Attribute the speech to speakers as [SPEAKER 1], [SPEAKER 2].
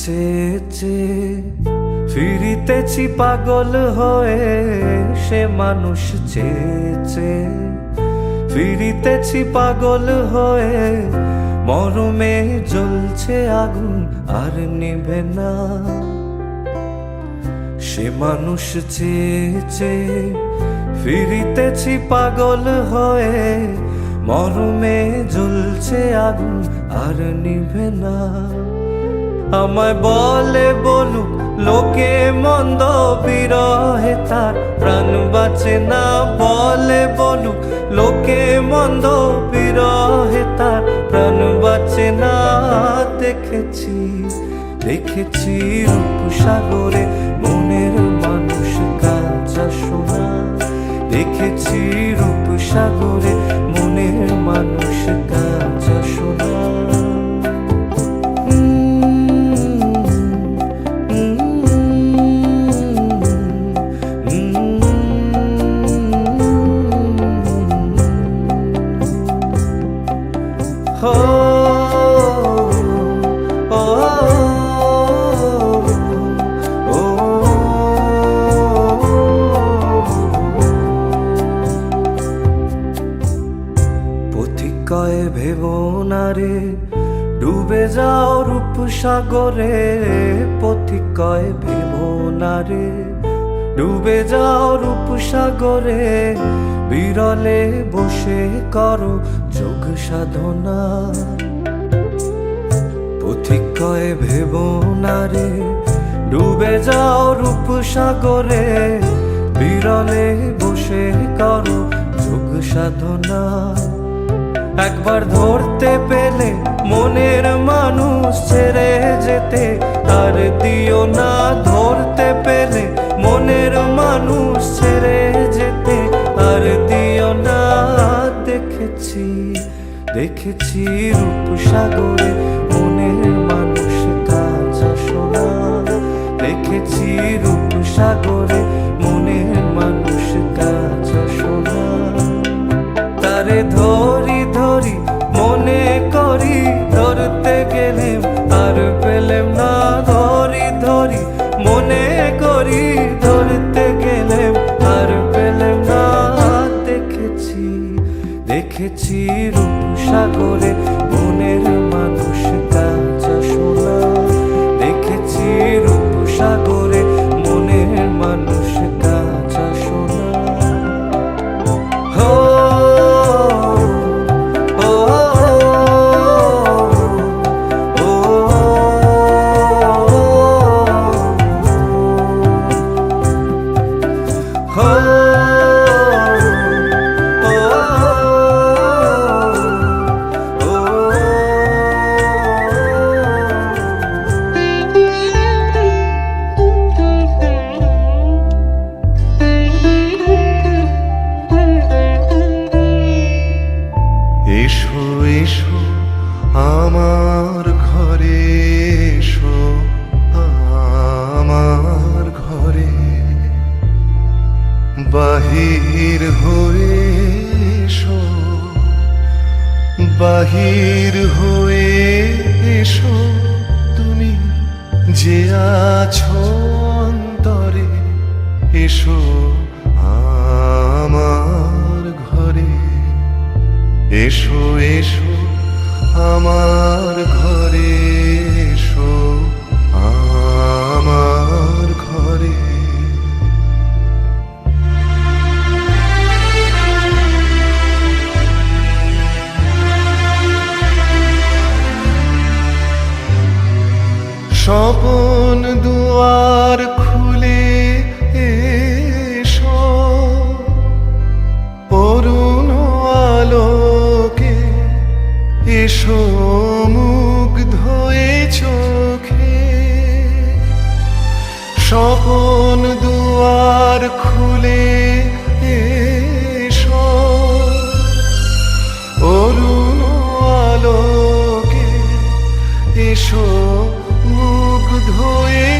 [SPEAKER 1] চেয়ে চেয়ে ফিরিতেছি পাগল হয়ে, সে মানুষ চেয়ে চেয়ে ফিরিতেছি পাগল হয়ে। মরমে জ্বলছে আগুন আর নিভে না, সে মানুষ চেয়ে চেয়ে ফিরিতেছি পাগল হয়ে। মরমে জ্বলছে আগুন আর নিভে না। আমায় বলে বলুক লোকে মন্দ, বিরহে তার প্রাণ বাঁচে না। বলে বলুক লোকে মন্দ, বিরহে তার প্রাণ বাঁচে না। দেখেছি দেখেছি রূপসাগরে মনের মানুষ কাঁচা সোনা। দেখেছি রূপসাগরে মনের মানুষ কাঁচা সোনা। পথিকয় ভেবো না রে ডুবে যাও রূপসাগরে। পথিকয় ভেবো না রে ডুবে যাও রূপসাগরে। বিরলে বসে করো যোগ সাধনা। পথিকয় ভেবো না রে ডুবে যাও রূপসাগরে। বিরলে বসে করো যোগ সাধনা। একবার ধরতে পেলে মনের মানুষ ছেড়ে যেতে আর দিও না। ধরতে পেলে মনের মানুষ ছেড়ে যেতে আর দিও না। দেখেছি দেখেছি রূপসাগরে মনের মানুষ কাঁচা সোনা। দেখেছি রূপসাগরে মনের মানুষ কাঁচা সোনা। তারে ধরি ধরি মনে করি ধরতে গেলেম আর পেলেম না। ধরি ধরি মনে করি ধরতে গেলেম আর পেলেম না। দেখেছি দেখেছি রূপসাগরে মনের মানুষ কাঁচা সোনা। দেখেছি রূপসাগরে মনের মানুষ কাঁচা সোনা।
[SPEAKER 2] এসো এসো আমার ঘরে, এসো আমার ঘরে। বাহির হয়ে এসো, বাহির হয়ে এসো। তুমি যে আছো অন্তরে, এসো আমার ঘরে। এসো এসো আমার ঘরে, এসো আমার ঘরে। স্বপন দুয়ার খুলে এসো, অরুণ আলোকে এসো মুগ্ধ এ চোখে। স্বপন দুয়ার খুলে এসো, অরুণ আলোকে এসো মুগ্ধ এ